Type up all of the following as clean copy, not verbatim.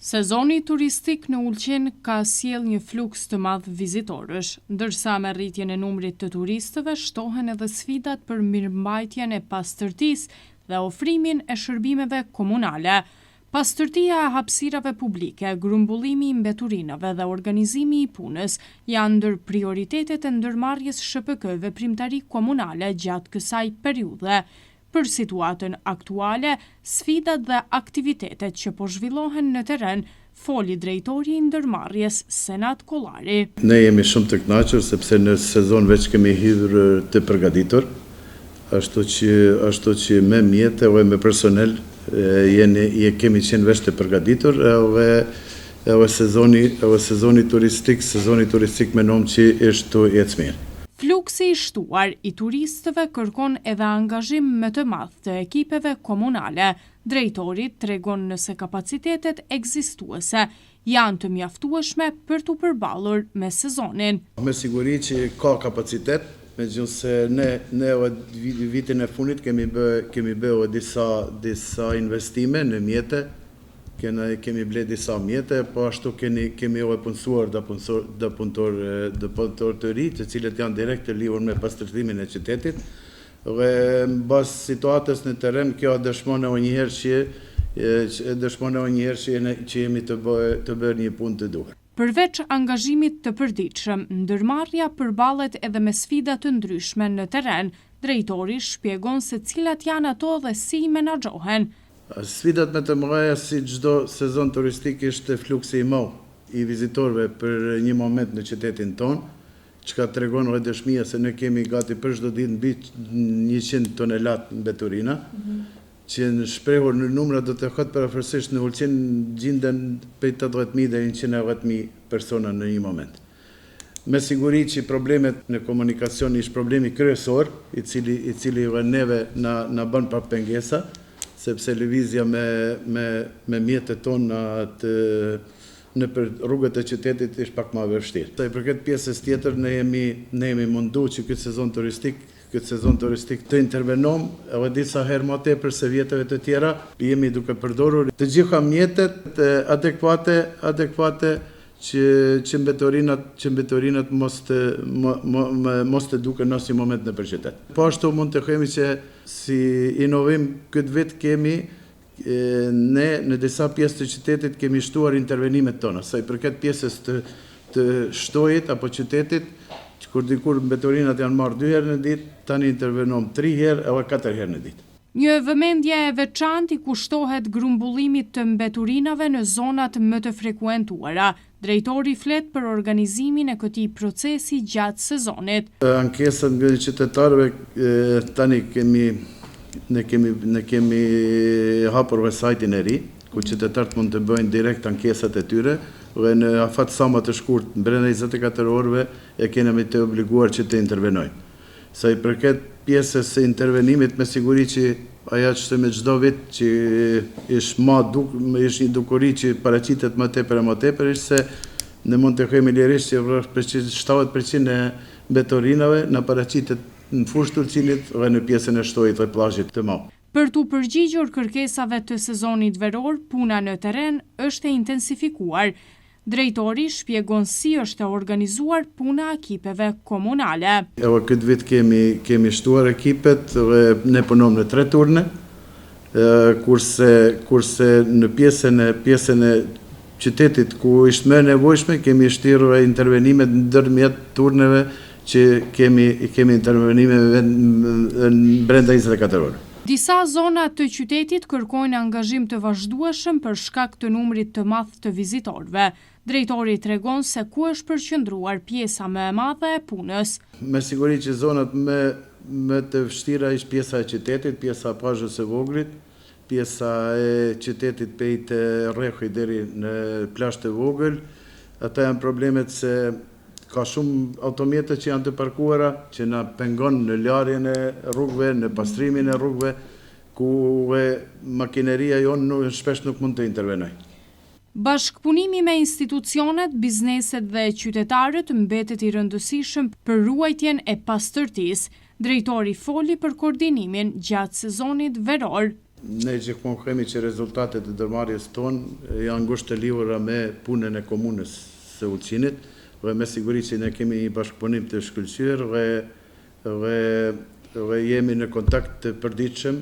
Sezoni turistik në Ulqin ka sjell një fluks të madh vizitorësh, ndërsa me rritjen e numrit të turistëve shtohen edhe sfidat për mirëmbajtjen e pastërtisë dhe ofrimin e shërbimeve komunale. Pastërtia e hapësirave publike, grumbullimi i mbeturinave dhe organizimi i punës janë ndër prioritetet e ndërmarrjes SHPK veprimtari komunale gjatë kësaj periudhe. Për situatën aktuale, sfidat dhe aktivitetet që po zhvillohen në teren, foli drejtori i ndërmarrjes Senat Kollari. Ne jemi shumë të kënaqur sepse në sezon veç kemi hyrë të përgatitur, ashtu që me mjete dhe me personel kemi qenë veç të përgatitur edhe sezoni turistik menom që ishte ecë mirë. Fluksi i shtuar i turistëve kërkon edhe angazhim më të madh të ekipeve komunale. Drejtori tregon nëse kapacitetet ekzistuese janë të mjaftueshme për t'u përballur me sezonin. Me siguri që ka kapacitet, megjithëse ne vitin e fundit kemi bërë disa investime në mjete. Kemi ble disa mjete, po ashtu kemi punësuar dhe punëtor të ri, të cilët janë direkt të lidhur me pastërtimin e qytetit. Dhe në bazë situatës në teren, kjo dëshmon edhe një herë që jemi të bërë një punë të duhur. Përveç angazhimit të përditshëm, ndërmarrja përballet edhe me sfida të ndryshme në teren. Drejtori shpjegon se cilat janë ato dhe si i menaxhohen. Sfidat me të mëdha si çdo sezon turistik ishte fluksi i madh i vizitorëve për një moment në qytetin tonë, çka tregon edhe dëshmia se ne kemi gati për çdo ditë mbi 100 tonelad mbeturina, që në shprehur në numra do të thotë përafërsisht në Ulqin gjenden prej 80.000 deri në 110.000 persona në një moment. Me siguri që problemet në komunikacion ishte problemi kryesor, i cili neve na bën pa pengesa, sepse lëvizja me mjetet tona në rrugët e qytetit ishte pak më e vështirë. Sa i përket pjesës tjetër, ne jemi mundu që këtë sezon turistik të intervenojmë edhe disa herë më tepër se vjeteve të tjera, jemi duke përdorur të gjitha mjetet adekuate që mbetorinat mos të duken në asnjë moment në qytet. Po ashtu mund të themi që si inovim këtë vit kemi ne në disa pjesë të qytetit kemi shtuar intervenimet tona, sa i përket pjesës të shtojit apo qytetit, kur dikur mbetorinat janë marrë 2 herë në ditë, tani intervenojmë 3 herë edhe 4 herë në ditë. Një vëmendje e veçantë i kushtohet grumbullimit të mbeturinave në zonat më të frekuentuara. Drejtori flet për organizimin e këtij procesi gjatë sezonit. Ankesat nga qytetarëve tani ne kemi hapur website-in e ri, ku qytetarët mund të bëjnë direkt ankesat e tyre dhe në afat sa më të shkurt, brenda 24 orëve kemi të obliguar që të intervenojnë. Sa i përket pjesës së intervenimit, me siguri që aja që me çdo vit që ishte një dukuri që paraqitet më tepër, ishte se ne mund të themi lirisht që rreth 70% e mbetorinave na paraqitet në fushë Ulqinit dhe në pjesën e shtojit dhe plazhit të madh. Për t'u përgjigjur kërkesave të sezonit veror, puna në teren është e intensifikuar. Drejtori shpjegon si është organizuar puna ekipeve komunale. Edhe këtë vit kemi shtuar ekipet dhe ne punojmë në 3 turne, kurse në pjesën e qytetit ku ishte më nevojshme kemi shtyrë intervenimet ndërmjet turneve që kemi intervenime brenda 24 orë. Disa zona të qytetit kërkojnë angazhim të vazhdueshëm për shkak të numrit të madh të vizitorëve. Drejtori tregon se ku është përqendruar pjesa më e madhe e punës. Me siguri që zonat më të vështira ishte pjesa e qytetit, pjesa e plazhës së vogël, pjesa e qytetit prej të Rrehuj deri në plazh të vogël. Ata janë problemet se ka shumë automjete që janë të parkuara, që na pengon në larjen e rrugëve, në pastrimin e rrugëve, ku makineria jonë shpesh nuk mund të intervenojë. Bashkëpunimi me institucionet, bizneset dhe qytetarët mbetet i rëndësishëm për ruajtjen e pastërtisë. Drejtori foli për koordinimin gjatë sezonit veror Ne gjithmonë themi që rezultatet e ndërmarrjes tonë janë ngushtë të lidhura me punën e komunës së Ulqinit dhe me siguri që ne kemi një bashkëpunim të shkëlqyer dhe jemi në kontakt të përditshëm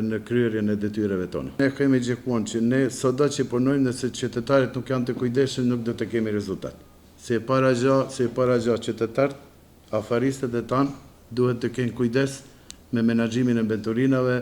në kryerjen e detyrave tona. Ne kemi gjithmonë që ne sado që punojmë, nëse qytetarët nuk janë të kujdesshëm, nuk do të kemi rezultat. Se para gjë qytetarët, afaristët e tanë duhet të kenë kujdes me menaxhimin e inventorinave,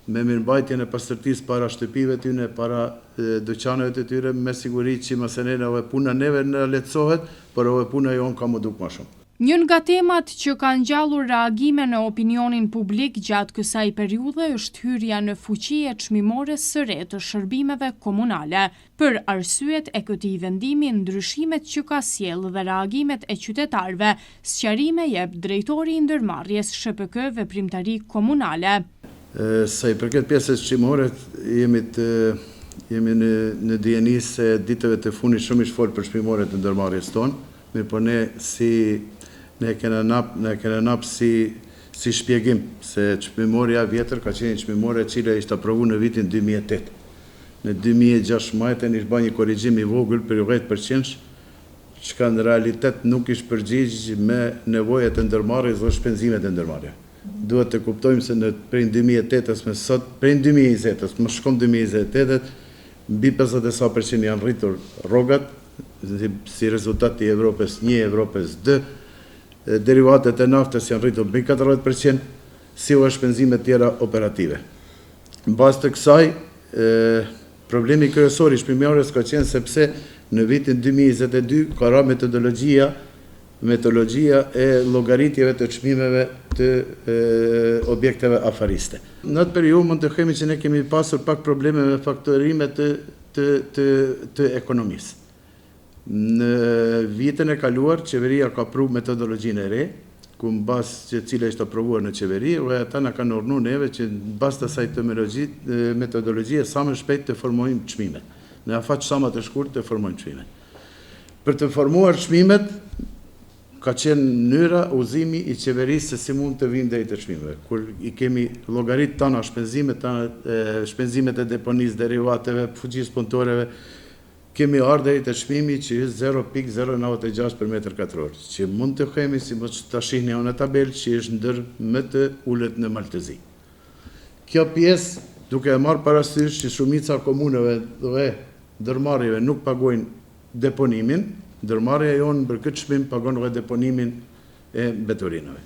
me mirëmbajtjen e pastërtisë para shtëpive tyne, para dyqaneve të tyre, me siguri që mësenena dhe puna neve në lehtësohet, por edhe puna jonë ka më duk më shumë. Një nga temat që kanë ngjallur reagime në opinionin publik gjatë kësaj periudhe është hyrja në fuqi e çmimore së re të shërbimeve komunale. Për arsyet e këtij vendimi, ndryshimet që ka sjellë dhe reagimet e qytetarëve, sqarime jep drejtori i ndërmarrjes SHPK Veprimtari Komunale. Sa i përket pjesës çmimore, jemi në dijeni se ditëve të fundit shumë ish fol për çmimore të ndërmarrjes tonë, mirë po ne kena nap si shpjegim se çmimorja vjetër ka qenë çmimore e cila ishte aprovuar në vitin 2008. Në 2016 ishte bërë një korrigjim i vogël për 10%, që në realitet nuk ishte përgjigj me nevojat e ndërmarrjes dhe shpenzimet e ndërmarrjes. Duhet të kuptojmë se prej 2008-s me sot, prej 2020-s, më shkom 2028, mbi 50% janë rritur rrogat, si rezultat i Evropës 1, Evropës 2, derivatet e naftës janë rritur mbi 40%, si dhe shpenzimet tjera operative. Në bazë të kësaj, problemi kryesor i çmimorjes ka qenë sepse në vitin 2022 ka ra metodologjia e llogaritjeve të çmimeve të objekteve afariste. Në atë periudhë mund të themi që ne kemi pasur pak probleme me faktorimet të ekonomisë. Në vitën e kaluar, qeveria ka pru metodologjinë e re, ku në bazë që cila ishte aprovuar në qeveri, dhe ata na kanë urdhëruar neve që në bazë të asaj metodologjie sa më shpejt të formojmë çmimet. Në afat sa më të shkurt të formojmë çmimet. Për të formuar çmimet, ka qenë mënyra udhëzimi i qeverisë se si mund të vijmë deri te çmimeve. Kur i kemi llogarit tana shpenzimet e deponisë, derivateve, fuqisë punëtorëve, kemi ardhur te çmimi që është 0.096 për metër katror, që mund të themi si mos ta shihni në tabelë që është ndër më të ulët në Maltëzi. Kjo pjesë, duke e marrë parasysh që shumica komuneve dhe ndërmarrjeve nuk pagojnë deponimin, ndërmarrja jonë për këtë çmim pagon edhe deponimin e mbetorinave.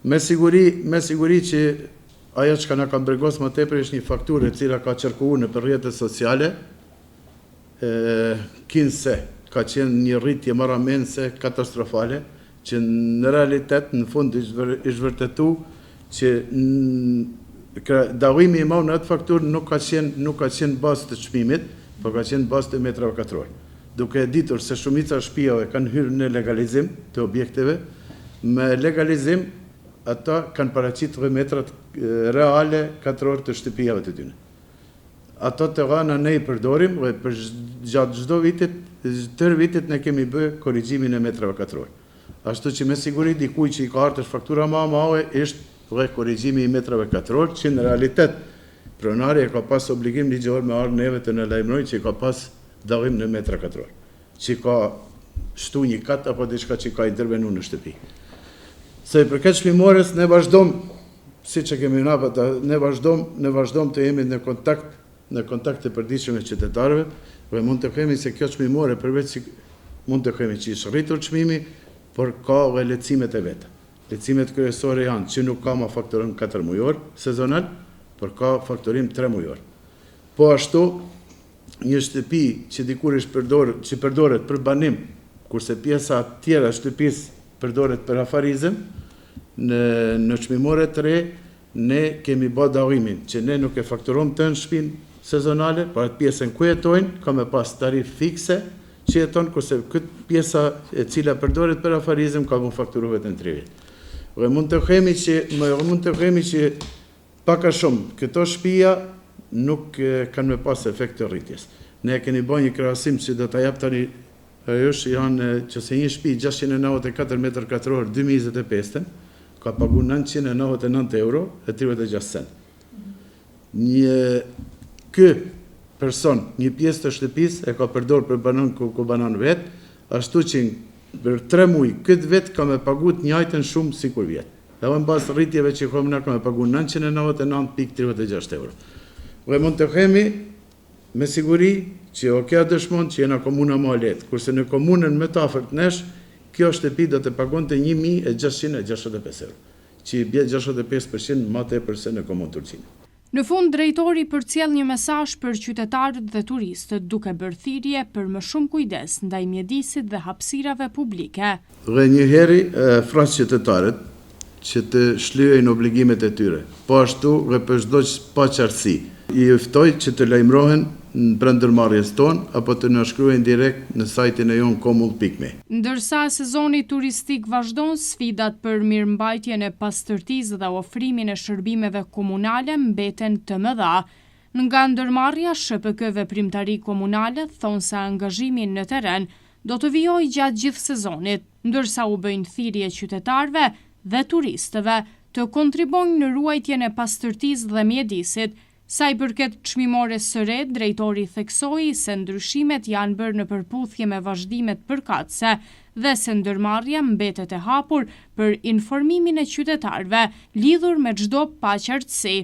Me siguri që ajo që na ka mbregos më tepër është një fakturë e cila ka qarkuar në rrjetet sociale, kinse ka qenë një rritje marramense katastrofale, që në realitet në fund është vërtetu që dallimi i madh në atë fakturë nuk ka qenë bazë të çmimit, por ka qenë bazë të metrave katror. Duke e ditur se shumica shtëpive kanë hyrë në legalizim të objekteve, me legalizim ata kanë paraqitur metrat reale katror të shtëpive të tyre. Ato të rana ne i përdorim dhe për gjatë çdo vitit, tërë vitit ne kemi bërë korrigjimin e metrave katror. Ashtu që me siguri dikuj që i ka ardhur faktura më e madhe është dhe korrigjimi i metrave katror, që në realitet pronari ka pas obligim ligjor me ardhur neve të na lajmërojë që ka pas dallim në metra katror, që ka shtu një kat apo diçka që ka intervenuar në shtëpi. Se i përket çmimores ne vazhdojmë, siç e kemi ne vazhdojmë të jemi në kontakt të përditshëm me qytetarëve, dhe mund të themi se kjo çmimore përveç që mund të themi që është rritur çmimi, por ka edhe lehtësimet e veta. Lehtësimet kryesore janë që nuk ka më faktorim 4 mujor sezonal, por ka faktorim 3 mujor. Po ashtu, një shtëpi që dikur që përdoret për banim, kurse pjesa tjera e shtëpisë përdoret për afarizëm, në çmimore të re, ne kemi bërë dallimin që ne nuk e fakturojmë të në shtëpinë sezonale, por atë pjesën ku jetojnë, ka me pas tarif fikse që jeton, kurse këtë pjesa e cila përdoret për afarizëm ka më fakturuar vetëm 3 vjet. Dhe mund të themi që pak a shumë këto shtëpia nuk kanë me pas efekt të rritjes. Ne keni bërë një krahasim që do ta jap tani, janë që se një shtëpi 694 metër katror 2025, ka paguar 999 euro e 36 cent. ky person, një pjesë të shtëpisë e ka përdor për banon ku banon vetë, ashtu që për 3 muaj këtë vetë ka me pagu të njëjtën shumë si kur vjetë. Dhe në basë rritjeve që kom në ka me pagu 999.36 euro. Dhe mund të themi me siguri që oke dëshmon që jena komuna ma letë, kurse në komunën më të afërt nesh, kjo shtëpi do të pagon të 1.665 euro, që i bje 65% ma tepër se në komunë Turqinë. Në fund, drejtori përcjell një mesazh për qytetarët dhe turistët, duke bërë thirrje për më shumë kujdes ndaj mjedisit dhe hapësirave publike. Dhe njëherë fras qytetarët që të shlyejnë obligimet e tyre, po ashtu dhe për çdo paqartësi. I ftoj që të lajmërohen në prandërmarrjes tonë apo të na shkruajnë direkt në sajtin e jon komull.me. Ndërsa sezoni turistik vazhdon, sfidat për mirëmbajtjen e pastërtisë dhe ofrimin e shërbimeve komunale mbeten të mëdha. Nga ndërmarrja, SHPK Veprimtari Komunale thonë se angazhimi në terren do të vijojë gjatë gjithë sezonit, ndërsa u bëjnë thirrje qytetarëve dhe turistëve të kontribojnë në ruajtjen e pastërtisë dhe mjedisit. Sa i përket çmimores së re, drejtori theksoi se ndryshimet janë bërë në përputhje me vazhdimet përkatëse dhe se ndërmarrja mbetet e hapur për informimin e qytetarëve lidhur me çdo paqartësi.